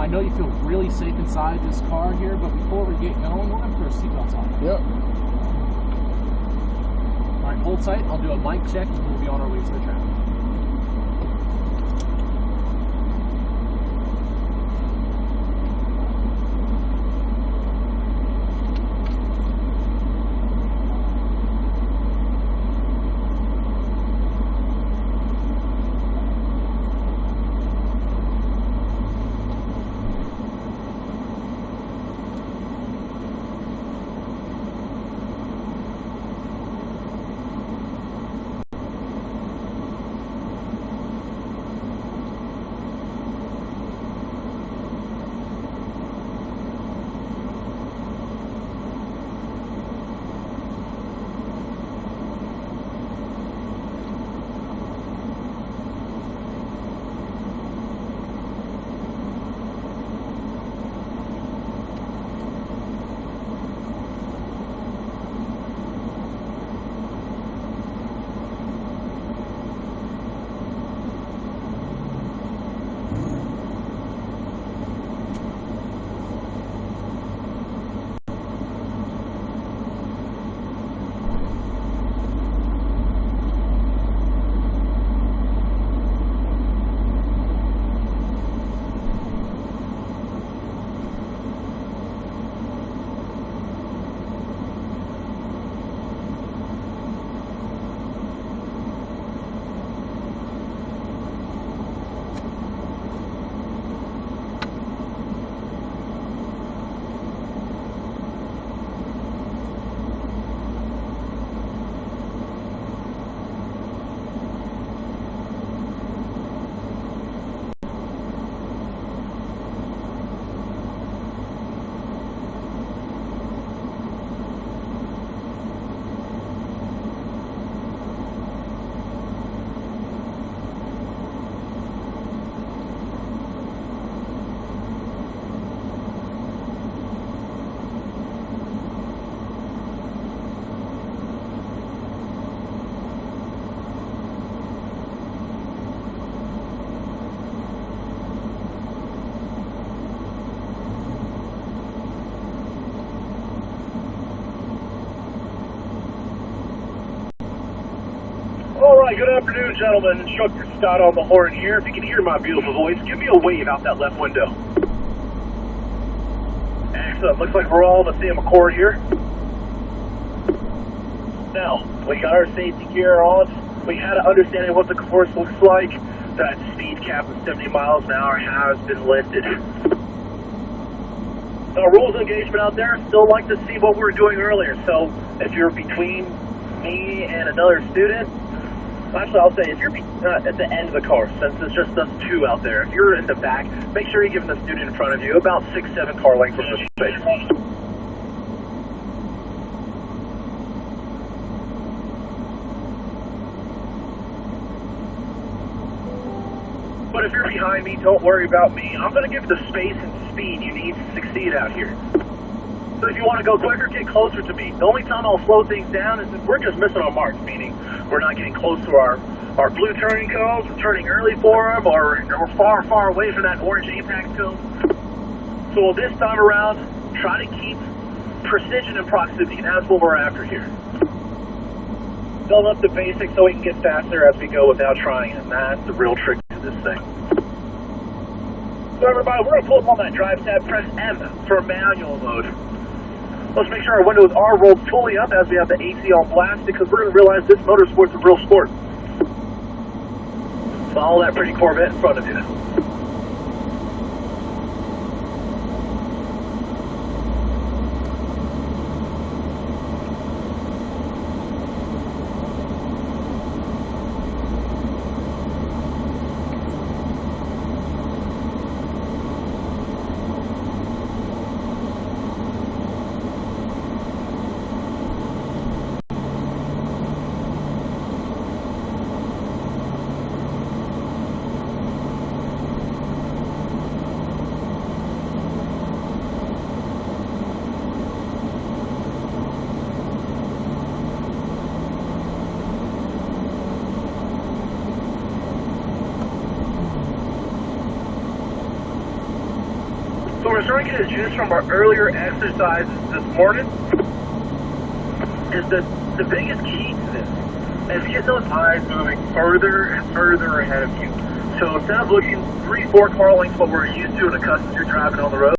I know you feel really safe inside this car here, but before we get going, we're going to put our seatbelts on. Yep. All right, hold tight. I'll do a mic check and we'll be on our way to the track. Alright, good afternoon, gentlemen. Instructor Scott on the horn here. If you can hear my beautiful voice, give me a wave out that left window. Excellent. Looks like we're all in the same accord here. Now, we got our safety gear on. We had an understanding of what the course looks like. That speed cap of 70 miles an hour has been lifted. Now, rules of engagement out there, still like to see what we were doing earlier. So, if you're between me and another student, actually, I'll say, if you're at the end of the car, since it's just us two out there, if you're in the back, make sure you're giving the student in front of you about 6-7 car lengths from the space. But if you're behind me, don't worry about me. I'm going to give you the space and speed you need to succeed out here. So if you want to go quicker, get closer to me. The only time I'll slow things down is if we're just missing our marks, meaning we're not getting close to our blue turning cones, we're turning early for them, or we're far, far away from that orange apex cone. So this time around, try to keep precision and proximity, and that's what we're after here. Build up the basics so we can get faster as we go without trying, and that's the real trick to this thing. So everybody, we're going to pull up on that drive tab, press M for manual mode. Let's make sure our windows are rolled fully up as we have the AC on blast, because we're going to realize this motorsport's a real sport. Follow that pretty Corvette in front of you. we're starting to get a juice from our earlier exercises this morning. Is the biggest key to this is getting those eyes moving further and further ahead of you. So instead of looking 3-4 car lengths what we're used to and accustomed to driving on the road,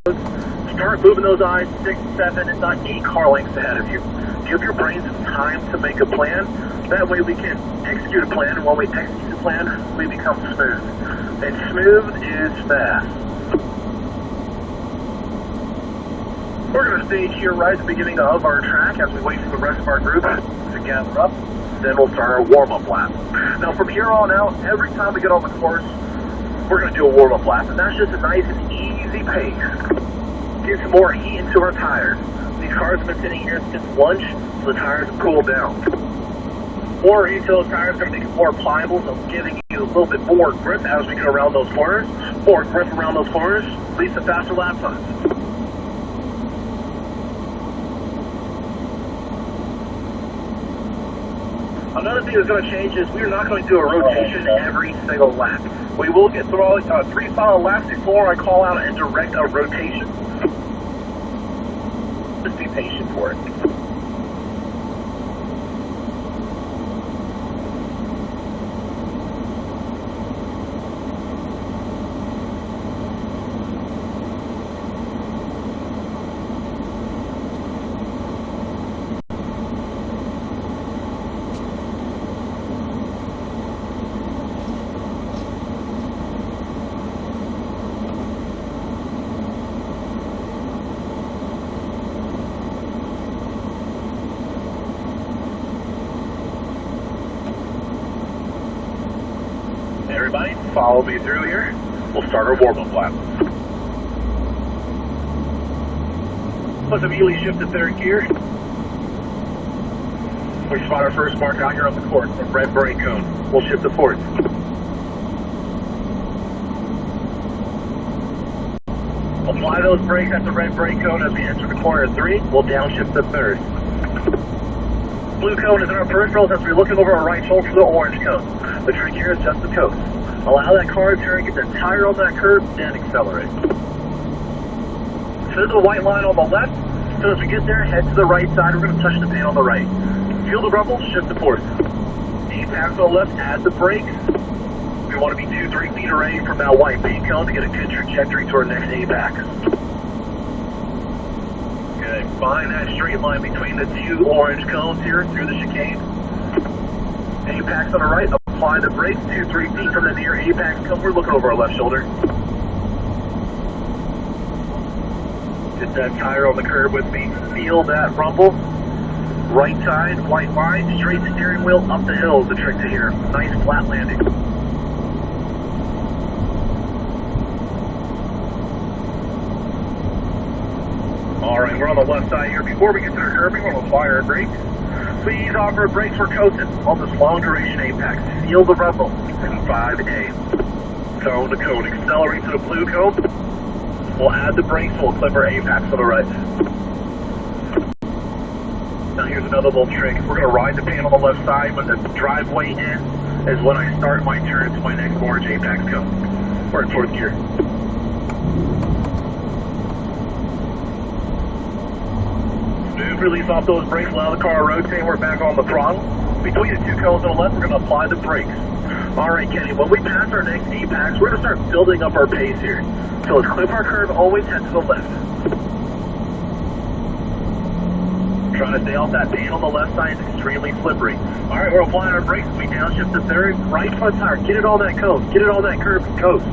start moving those eyes 6, 7, if not 8 car lengths ahead of you. Give your brain some time to make a plan. That way we can execute a plan, and when we execute the plan, we become smooth. And smooth is fast. We're going to stage here right at the beginning of our track as we wait for the rest of our group to gather up. Then we'll start our warm-up lap. Now from here on out, every time we get on the course, we're going to do a warm-up lap. And that's just a nice and easy pace. Get some more heat into our tires. These cars have been sitting here since lunch, so the tires have cooled down. More heat to those tires are going to make it more pliable, so giving you a little bit more grip as we get around those corners. More grip around those corners leads to faster lap times. Another thing that's going to change is we're not going to do a rotation every single lap. We will get through 3 final laps before I call out and direct a rotation. Just be patient for it. Everybody, follow me through here. We'll start our warm-up lap. Let's immediately shift to 3rd gear. We spot our first mark out here on the course, the red brake cone. We'll shift to 4th. Apply those brakes at the red brake cone as we enter the corner of 3. We'll downshift to 3rd. Blue cone is in our peripherals as we're looking over our right shoulder for the orange cone. The trick here is just the coast. Allow that car to turn, get the tire on that curb, then accelerate. So there's a white line on the left. So as we get there, head to the right side. We're going to touch the paint on the right. Feel the rumble, shift to 4th. Apex on the left, add the brakes. We want to be 2-3 feet away from that white paint cone to get a good trajectory to our next apex. Good. Find that straight line between the 2 orange cones here through the chicane. Apex on the right, apply the brakes 2-3 feet from the near apex cone. We're looking over our left shoulder. Get that tire on the curb with me. Feel that rumble. Right side, white line, straight steering wheel, up the hill is the trick to here. Nice flat landing. Alright, we're on the left side here. Before we get to the curbing, we're going to apply our brakes. Please offer brakes for coasting on this long duration apex. Feel the rumble in 5A. Cone to cone. Accelerate to the blue cone. We'll add the brakes. We'll clip our apex to the right. Now here's another little trick. We're going to ride the paint on the left side. When the driveway ends is when I start my turn to my next orange apex cone. We're in 4th gear. Smooth release off those brakes. Allow the car to rotate. We're back on the throttle. Between the 2 cones on the left, we're going to apply the brakes. Alright, Kenny, when we pass our next apex, we're going to start building up our pace here. So let's clip our curve, always head to the left. Trying to stay off that paint on the left side. It's extremely slippery. Alright, we're applying our brakes. We downshift to 3rd. Right front tire. Get it on that cone. Get it on that curve and coast.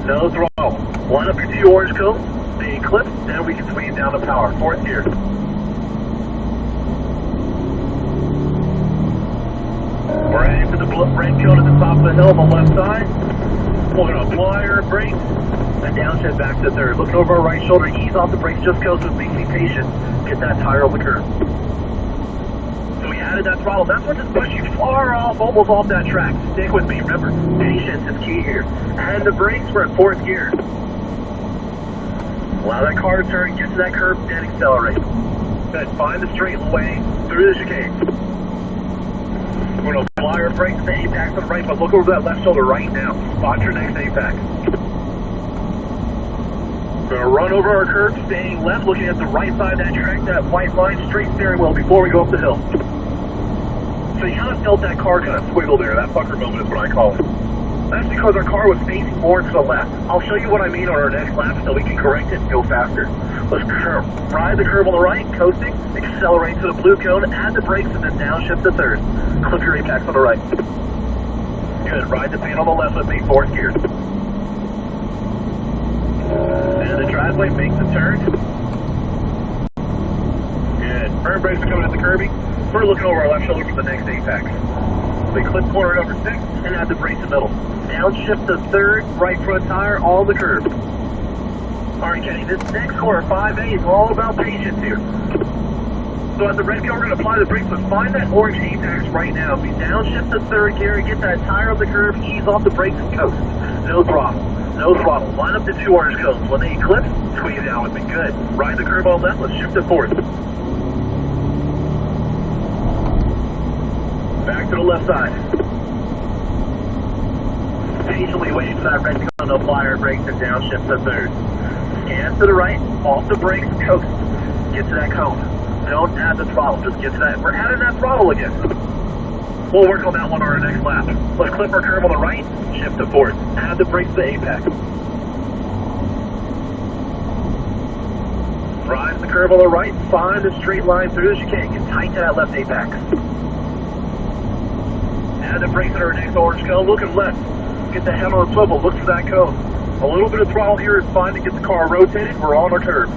No throttle. Line up your 2 orange cones. Stay clipped. Then we can swing it down to power. 4th gear. We're heading to the red cone at the top of the hill on the left side. We're going to apply our brakes and downshift back to 3rd. Looking over our right shoulder, ease off the brakes, just coast with me, be patient. Get that tire on the curb. So we added that throttle. That's what just pushed you far off, almost off that track. Stick with me. Remember, patience is key here. And the brakes, we're in 4th gear. Allow that car to turn, get to that curb, then accelerate. Good. Find the straight way through the chicane. We're going to apply our brakes to the apex on the right, but look over that left shoulder right now. Spot your next apex. We're gonna run over our curve, staying left, looking at the right side of that track, that white line, straight steering wheel before we go up the hill. So you kind of felt that car kind of squiggle there. That fucker moment is what I call it. That's because our car was facing more to the left. I'll show you what I mean on our next lap so we can correct it and go faster. Let's ride the curve on the right, coasting, accelerate to the blue cone, add the brakes, and then downshift to third. Clip your apex on the right. Good, ride the pan on the left with me, fourth gear. And the driveway makes a turn. Good, front brakes are coming at the curbing. We're looking over our left shoulder for the next apex. We clip corner number 6 and add the brakes in the middle. Downshift to third, right front tire, on the curb. Alright Kenny, this next corner, 5A, is all about patience here. So at the red cone, we're going to apply the brakes, but find that orange apex right now. If you downshift to third gear and get that tire on the curb, ease off the brakes and coast. No throttle. No throttle. Line up the 2 orange cones. When they eclipse, squeeze down with me. Good. Ride the curve on left, let's shift to fourth. Back to the left side. Patiently waiting for that red cone to apply our brakes and downshift to third. Scan to the right, off the brakes, coast. Get to that cone. Don't add the throttle, just get to that. We're adding that throttle again. We'll work on that one on our next lap. Let's clip our curve on the right, shift to fourth. Add the brakes to the apex. Ride the curve on the right, find the straight line through as you can. Get tight to that left apex. Add the brakes at our next orange cone, looking left. Get the head on the swivel, look for that cone. A little bit of throttle here is fine to get the car rotated. We're on our curve.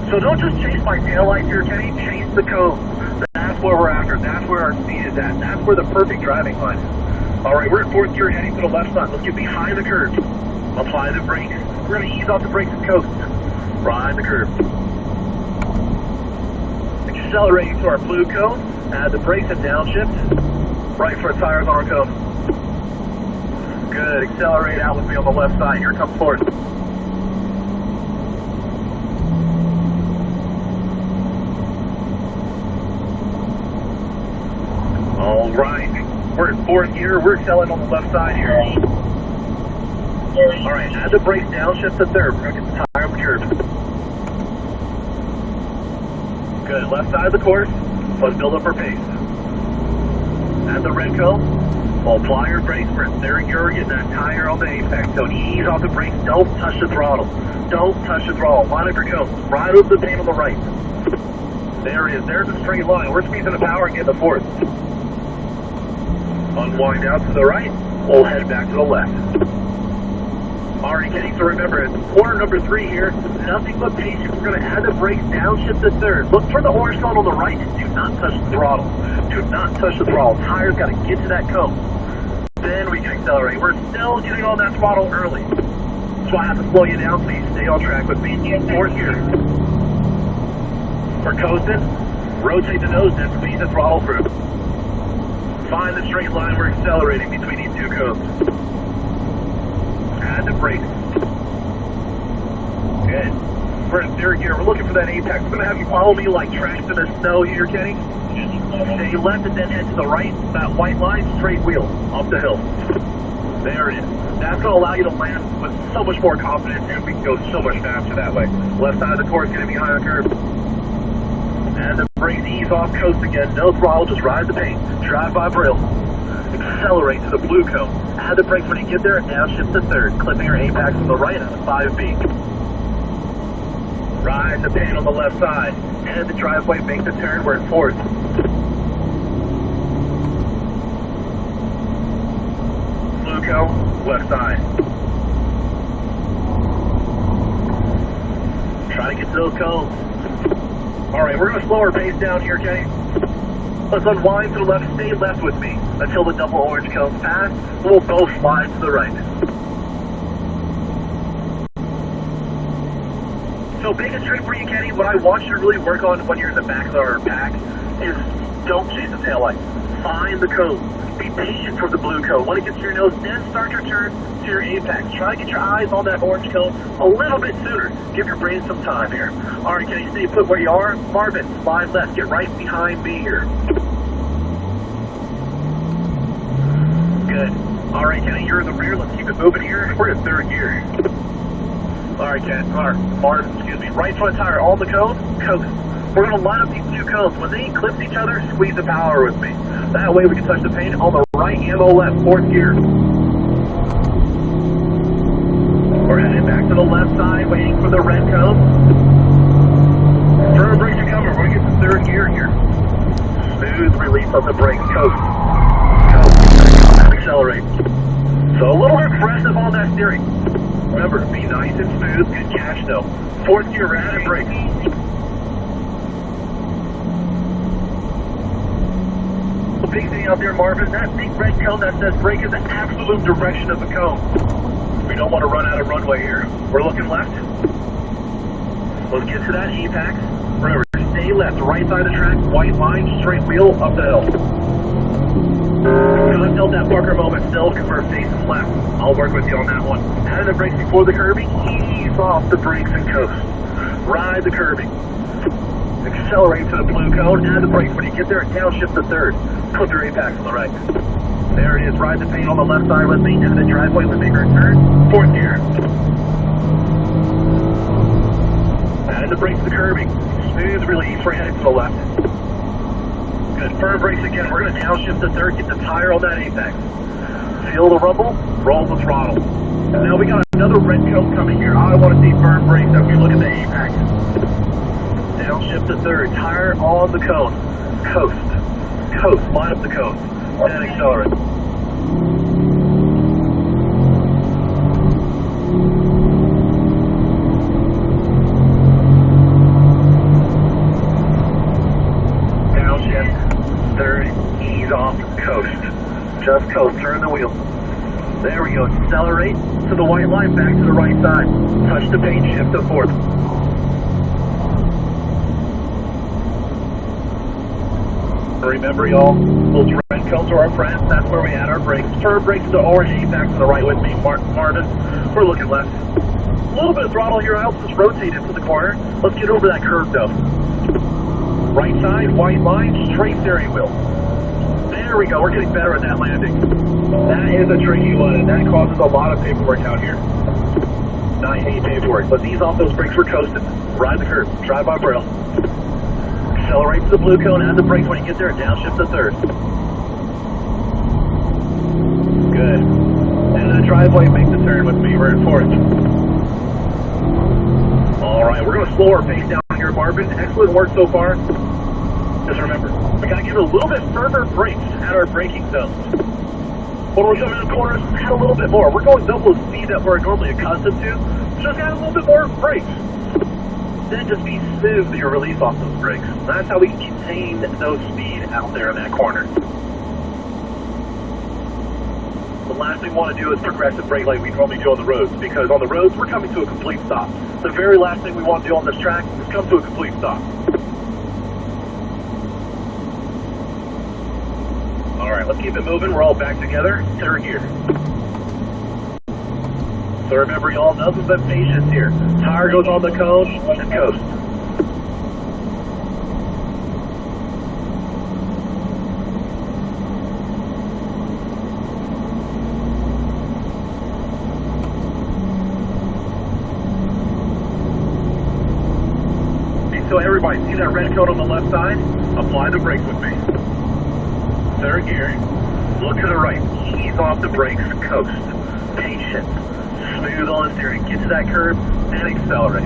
So don't just chase my taillights here, Kenny. Chase the cone. That's where we're after. That's where our speed is at. That's where the perfect driving line is. All right, we're in fourth gear heading to the left side. Let's get behind the curve. Apply the brakes. We're going to ease off the brakes and coast. Ride the curve. Accelerating to our blue cone. Add the brakes and downshift. Right front tires on our cone. Good. Accelerate out with me on the left side. Here comes fourth. All right. We're in fourth gear. We're accelerating on the left side here. All right. Add the brakes, downshift to third. We're going to get the tire on the curve. Good. Left side of the course. Let's build up our pace. Add the red cone. We'll apply your brakes for third gear. Get that tire on the apex. Don't ease off the brakes. Don't touch the throttle. Don't touch the throttle. Line up your cones. Ride over the pane on the right. There it is. There's a straight line. We're squeezing the power and getting the fourth. Unwind out to the right. We'll head back to the left. All right, Kenny, so remember, it's corner number 3 here. Nothing but patience. We're going to add the brakes, downshift to third. Look for the orange cone on the right and do not touch the throttle. Do not touch the throttle. Tire's got to get to that cone. Then we can accelerate. We're still getting on that throttle early. So I have to slow you down so you stay on track with me. Fourth gear. We're coasting. Rotate the nose and squeeze the throttle through. Find the straight line. We're accelerating between these 2 cones. Add the brakes. Good. We're in third gear. We're looking for that apex. We're going to have you follow me like tracks in the snow here, Kenny. Stay left and then head to the right. That white line, straight wheel, up the hill. There it is. That's going to allow you to land with so much more confidence, and we can go so much faster that way. Left side of the course, getting behind the curve. And the brakes ease off coast again. No throttle, just ride the paint. Drive by braille. Accelerate to the blue cone. Add the brakes when you get there and downshift to third. Clipping your apex on the right on the 5B. Ride the paint on the left side. And the driveway, make the turn. We're in fourth. Blue cone, left side. Try to get to those cones. Alright, we're going to slow our pace down here, Kenny. Let's unwind to the left, stay left with me until the double orange cones pass. We'll both slide to the right. So biggest trick for you, Kenny, what I want you to really work on when you're in the back of our pack is don't chase the taillight. Find the cone. Be patient for the blue cone. When it gets to your nose, then start your turn to your apex. Try to get your eyes on that orange cone a little bit sooner. Give your brain some time here. All right, Kenny, stay put where you are. Marvin, slide left. Get right behind me here. Good. All right, Kenny, you're in the rear. Let's keep it moving here. We're in third gear. All right, Ken. Martin, excuse me. Right front tire on the cone. Coast. We're going to line up these two cones. When they eclipse each other, squeeze the power with me. That way we can touch the paint on the right and the left. Fourth gear. We're heading back to the left side, waiting for the red cone. Firm brakes are coming. We're going to get to third gear here. Smooth release of the brakes. Coast. Accelerate. So a little aggressive on that steering. Remember, be nice and smooth. Good catch though. Fourth gear, we're adding brakes. The big thing out there, Marvin, that big red cone that says brake is the absolute direction of the cone. We don't want to run out of runway here. We're looking left. Let's get to that apex. Remember, stay left, right side of the track, white line, straight wheel, up the hill. Gonna tilt that Parker moment still because we're facing left. I'll work with you on that one. Add the brakes before the curbing, ease off the brakes and coast. Ride the curbing. Accelerate to the blue cone, add the brakes when you get there and downshift the third. Put your apex on the right. There it is, ride the paint on the left side with me, into the driveway with me, turn. Fourth gear. Add the brakes to the curbing. Smooth release, we're headed to the left. Good, firm brakes again. We're going to downshift the third, get the tire on that apex. Feel the rumble, roll the throttle. And now we got another red cone coming here. I want to see firm brakes as we look at the apex. Downshift the third, tire on the cone. Coast. Coast, line up the cone. And accelerate. Third, ease off, coast. Just coast, turn the wheel. There we go, accelerate to the white line, back to the right side. Touch the paint, shift to fourth. Remember y'all, those red cones are our friends, that's where we add our brakes. Firm brakes to the orange, apex to the right with me, Marvin. We're looking left. A little bit of throttle here, I hope just rotate into the corner. Let's get over that curve though. Right side, white line, straight steering wheel. There we go, we're getting better at that landing. That is a tricky one, and that causes a lot of paperwork out here. I hate paperwork. Let's ease off those brakes, we're coasting. Ride the curve, drive by braille. Accelerate to the blue cone, add the brakes when you get there, and downshift the third. Good. And the driveway, make the turn with me, we're in fourth. Alright, we're going to slow our pace down here, Marvin. Excellent work so far. Just remember, we got to give it a little bit further brakes at our braking zones. When we're coming in the corners, add a little bit more. We're going double the speed that we're normally accustomed to, so just add a little bit more brakes. Then just be smooth to your release off those brakes. That's how we can contain those speed out there in that corner. The last thing we want to do is progressive brake like we normally do on the roads, because on the roads we're coming to a complete stop. The very last thing we want to do on this track is come to a complete stop. Alright, let's keep it moving. We're all back together. Third gear. So remember y'all, nothing but patience here. Tire goes on the cone and coast. So everybody, see that red cone on the left side? Apply the brakes with me. Third gear, look to the right, ease off the brakes, coast. Patience, smooth on the steering, get to that curve, and accelerate.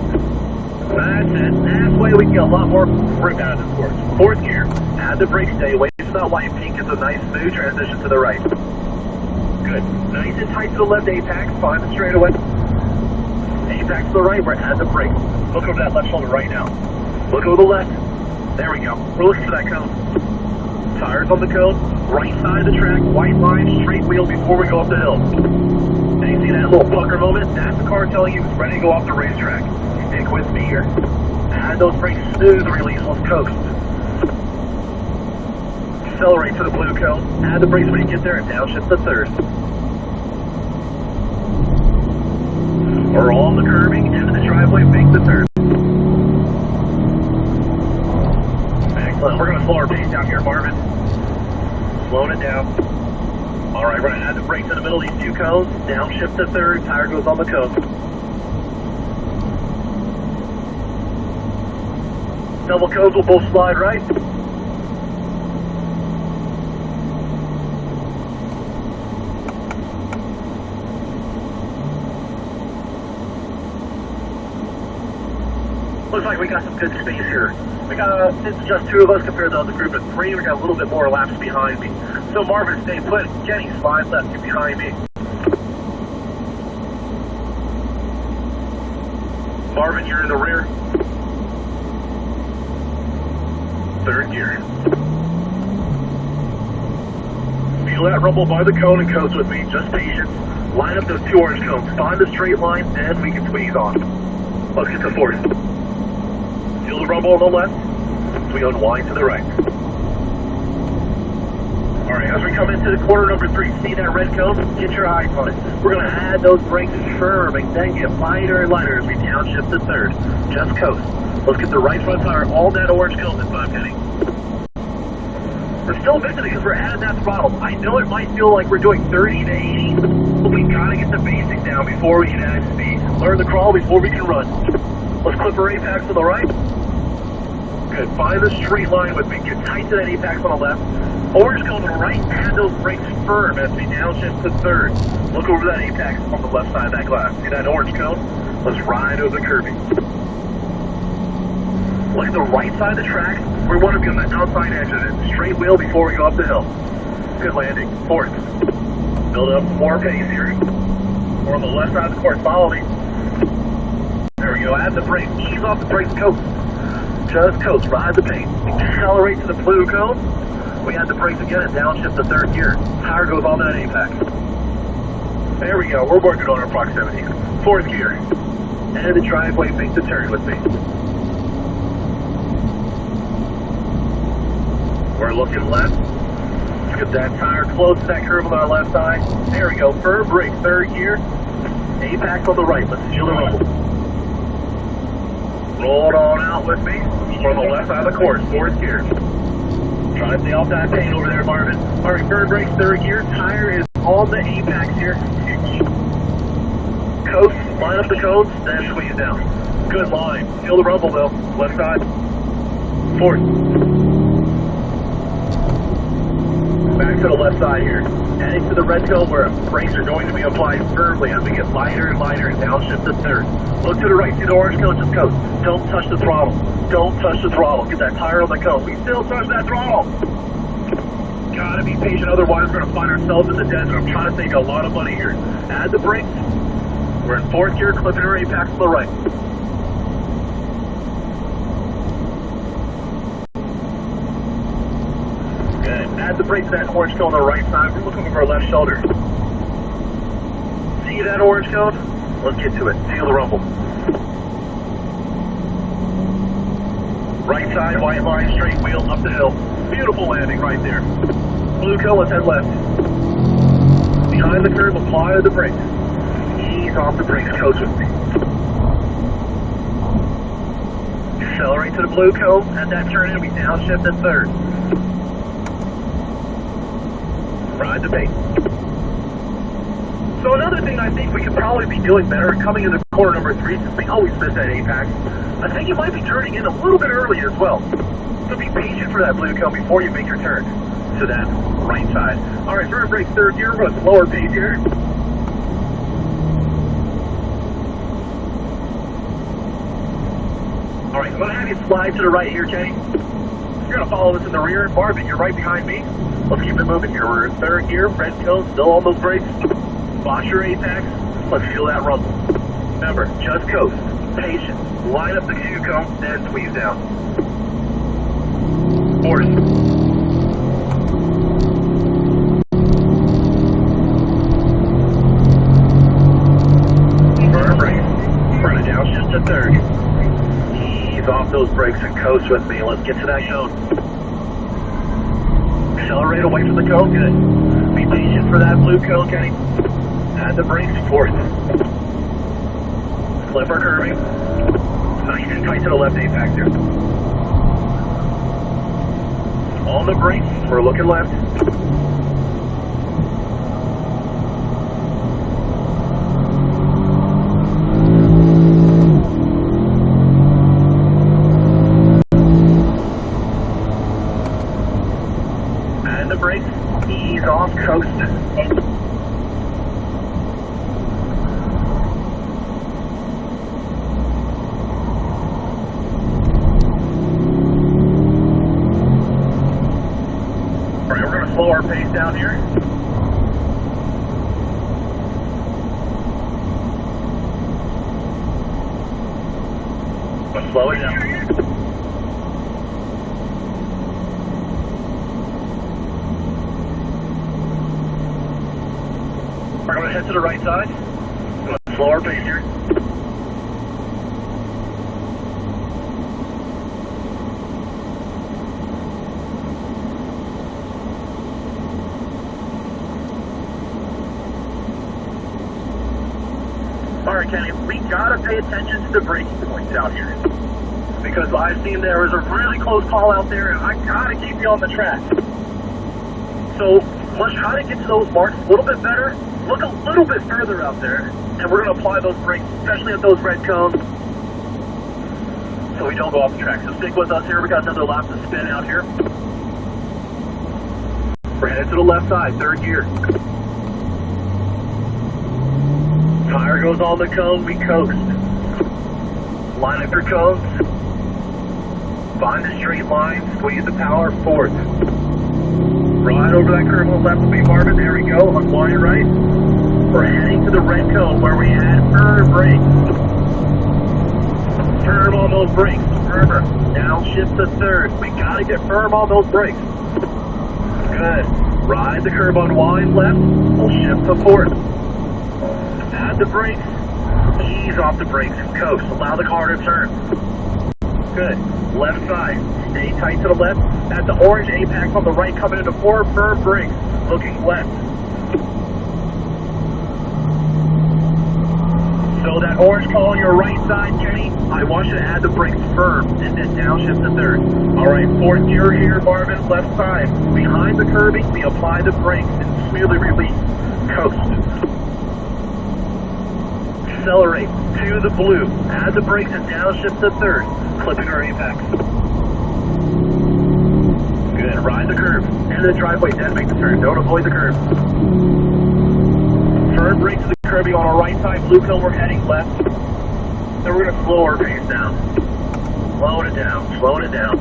That's it, that's the way we can get a lot more grip out of this course. Fourth gear, add the brake stay, wait for that white pink, it's a nice smooth transition to the right. Good, nice and tight to the left apex, find the straightaway. Apex to the right, we're at the brake. Look over that left shoulder right now. Look over the left. There we go. We're looking for that cone. Tires on the cone, right side of the track, white line, straight wheel before we go up the hill. And you see that little pucker moment? That's the car telling you it's ready to go off the racetrack. Stick with me here. Add those brakes, smooth release, let's coast. Accelerate to the blue cone, add the brakes when you get there, and downshift the third. We're on the curbing, into the driveway, make the turn. Excellent. We're going to slow our pace down here, Marvin. Slowing it down. Alright, we're going to add the brakes in the middle. Release 2 cones, downshift to third, tire goes on the cone. Double cones will both slide right. Looks like we got some good space here. We got, it's just 2 of us compared to the other group of 3. We got a little bit more laps behind me. So Marvin, stay put. Jenny, slide left, get behind me. Marvin, you're in the rear. Third gear. Feel that rumble by the cone and coast with me. Just patience. Line up those 2 orange cones. Find the straight line, then we can squeeze on. Let's get to fourth. Feel the rumble on the left. We unwind to the right. Alright, as we come into the corner number 3, see that red cone? Get your eyes on it. We're going to add those brakes firm and then get lighter and lighter as we downshift to third. Just coast. Let's get the right front tire on that orange cone this time, Kenny. We're still missing it because we're adding that throttle. I know it might feel like we're doing 30 to 80, but we got to get the basics down before we can add speed. Learn the crawl before we can run. Let's clip our apex to the right. Good. Find the straight line with me. Get tight to that apex on the left. Orange cone to the right. Add those brakes firm as we downshift to third. Look over that apex on the left side of that glass. See that orange cone? Let's ride over the curving. Look at the right side of the track. We want to be on the outside edge of it. Straight wheel before we go up the hill. Good landing. Fourth. Build up more pace here. We're on the left side of the course. Follow me. There we go. Add the brake. Ease off the brakes. Coast. Just coast. Ride the pace. Accelerate to the blue cone. We add the brakes again and downshift to third gear. Tire goes on that apex. There we go. We're working on our proximity. Fourth gear. And the driveway makes the turn with me. We're looking left. Let's get that tire close to that curve on our left side. There we go. Firm brake. Third gear. Apex on the right. Let's feel the rumble. Roll it on out with me. We're on the left side of the course. Fourth gear. Try to stay off that paint over there, Marvin. All right, firm brakes, third gear. Tire is on the apex here. Coast, line up the cones, then squeeze down. Good line. Feel the rumble though. Left side. Fourth. Back to the left side here. Heading to the red cone where brakes are going to be applied firmly as we get lighter and lighter and downshift to third. Look to the right, see the orange cone, just coast. Don't touch the throttle. Don't touch the throttle. Get that tire on the cone. We still touch that throttle. Gotta be patient, otherwise we're gonna find ourselves in the desert. I'm trying to save a lot of money here. Add the brakes. We're in fourth gear, clipping our apex to the right. Good. Add the brakes to that orange cone on the right side. We're looking over our left shoulder. See that orange cone? Let's get to it. Feel the rumble. Right side, white line, straight wheel, up the hill. Beautiful landing right there. Blue cone, let's head left. Behind the curve, apply the brakes. Ease off the brakes, coast with me. Accelerate to the blue cone, at that turn in, we downshift at third. Ride the pace. So another thing I think we could probably be doing better coming into corner number 3, since we always miss that apex, I think you might be turning in a little bit early as well. So be patient for that blue cone before you make your turn to that right side. Alright, firm brake, third gear, we're going to slower pace here. Alright, I'm going to have you slide to the right here, Kenny. You're going to follow us in the rear. Marvin, you're right behind me. Let's keep it moving here. We're in third gear, red cone, still on those brakes. Watch your apex. Let's feel that rumble. Remember, just coast. Patience. Line up the Q cone, then squeeze down. Fourth. Firm brakes. We're going to downshift to third. Ease off those brakes and coast with me. Let's get to that cone. Accelerate away from the cone. Good. Be patient for that blue cone, Kenny. Add the brakes. Fourth. Flip our curving. Nice and tight to the left apex here. On the brakes, we're looking left. down here. Let's slow it down. We're going to head to the right side. Slow our pace here. Alright, Kenny, we gotta pay attention to the braking points out here. Because I've seen there was a really close call out there, and I gotta keep you on the track. So, let's try to get to those marks a little bit better, look a little bit further out there, and we're gonna apply those brakes, especially at those red cones, so we don't go off the track. So stick with us here, we got another lap to spin out here. We're headed to the left side, third gear. Tire goes on the cone, we coast. Line up your cones. Find the straight line, squeeze the power forward. Right over that curve on the left will be Marvin, there we go, unwind right. We're heading to the red cone where we add firm brakes. Firm on those brakes, firmer. Downshift to third. We gotta get firm on those brakes. Good. Ride the curve, unwind left, we'll shift to fourth. Add the brakes, ease off the brakes, coast, allow the car to turn. Good. Left side, stay tight to the left. At the orange apex on the right, coming into four firm brakes, looking left. So that orange call on your right side, Kenny, I want you to add the brakes firm and then downshift to third. Alright, fourth gear here, Marvin, left side. Behind the curbing, we apply the brakes and smoothly release. Coast. Accelerate to the blue. Add the brakes and downshift to third. Clipping our apex. Good. Ride the curve. Into the driveway, then make the turn. Don't avoid the curve. Firm brakes to the curbing on our right side. Blue cone, we're heading left. Then we're going to slow our pace down. Slowing it down. Slowing it down.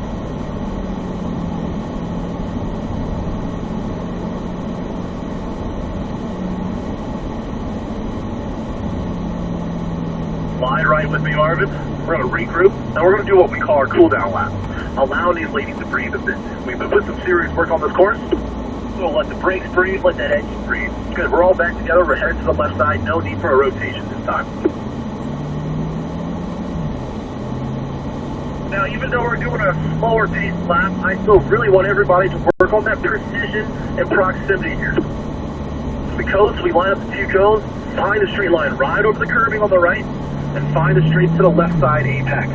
Slide right with me, Marvin. We're going to regroup, and we're going to do what we call our cool down lap. Allowing these ladies to breathe a bit. We've been putting some serious work on this course, so let the brakes breathe, let that engine breathe. Good, we're all back together, we're headed to the left side, no need for a rotation this time. Now, even though we're doing a slower paced lap, I still really want everybody to work on that precision and proximity here. So we coast, we line up the two cones, find the straight line, ride over the curbing on the right, and find the straight to the left side apex.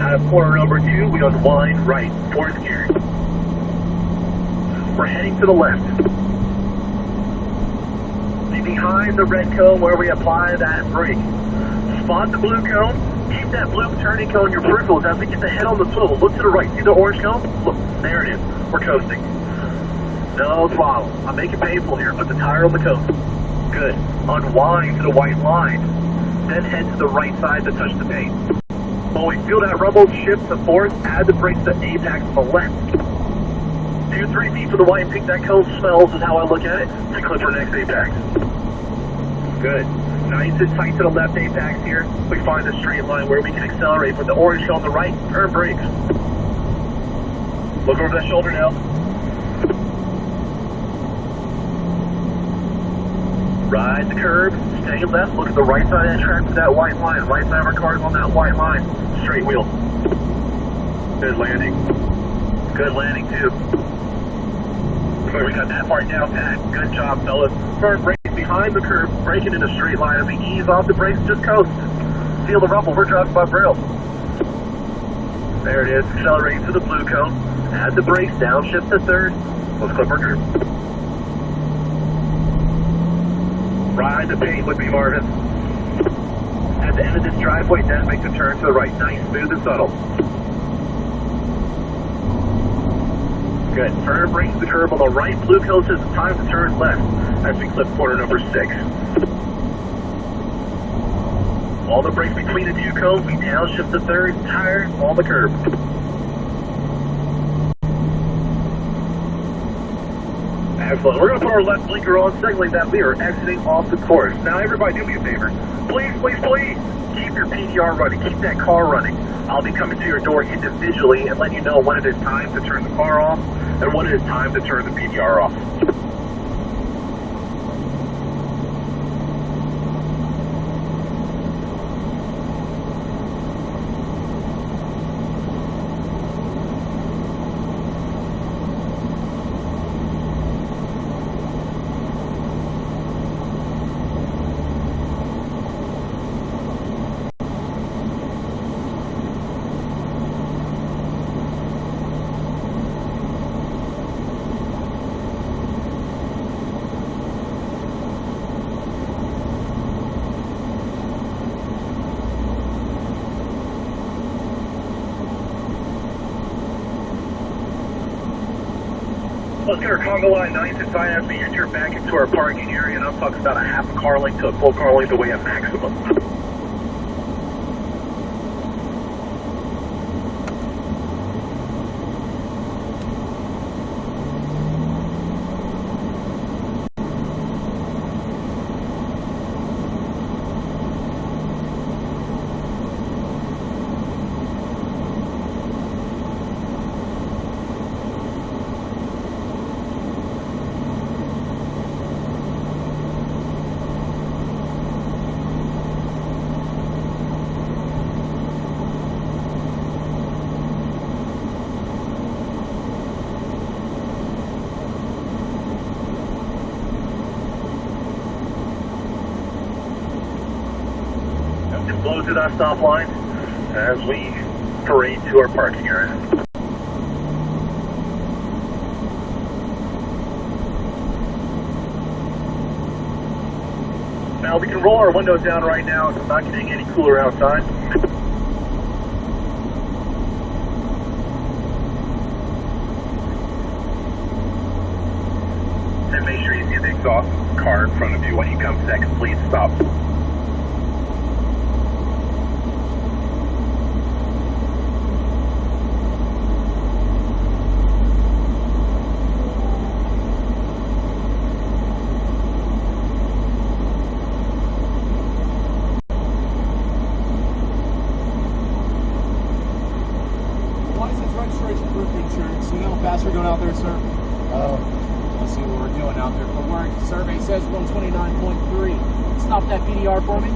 Out of corner number 2, we unwind right, fourth gear. We're heading to the left. Behind the red cone where we apply that brake. Spot the blue cone, keep that blue turning cone in your peripherals as we get the head on the swivel. Look to the right, see the orange cone? Look, there it is, we're coasting. No throttle, I'm making painful here, put the tire on the cone. Good, unwind to the white line. Then head to the right side to touch the paint. When we feel that rumble, shift to fourth, add the brakes to apex to the left. 2-3 feet from the white and pink, that cone smells is how I look at it, to clip our next apex. Good. Nice and tight to the left apex here. We find the straight line where we can accelerate with the orange cone on the right, turn brakes. Look over that shoulder now. Ride the curve, stay left, look at the right side of that track for that white line. Right side of our car's on that white line. Straight wheel. Good landing. Good landing too. We got that part down pat. Good job, fellas. Firm brakes behind the curve, braking in a straight line. As we ease off the brakes, just coast. Feel the rumble, we're driving by rail. There it is, accelerating to the blue cone. Add the brakes, downshift to third. Let's clip our curve. Ride the paint with me, Marvin. At the end of this driveway, then make the turn to the right. Nice, smooth and subtle. Good. Firm brakes to the curve on the right. Blue cone says it's time to turn left as we clip corner number 6. All the brakes between the two cones. We downshift to third. Tire on the curb. As Excellent. We're going to put our left blinker on, signaling that we are exiting off the course. Now, everybody, do me a favor. Please, please, please, keep your PDR running. Keep that car running. I'll be coming to your door individually and letting you know when it is time to turn the car off and when it is time to turn the PDR off. Let's get our Congo line 9th and sign as we enter back into our parking area, and I'm talking about a half a car length to a full car length away at maximum. Blow through that stop line as we parade to our parking area. Now we can roll our windows down right now. It's not getting any cooler outside. And make sure you see the exhaust car in front of you when you come to that complete stop. Registration proof insurance. You know how fast we're going out there, sir? Let's see what we're doing out there. Footwork survey says 129.3. Stop that PDR for me.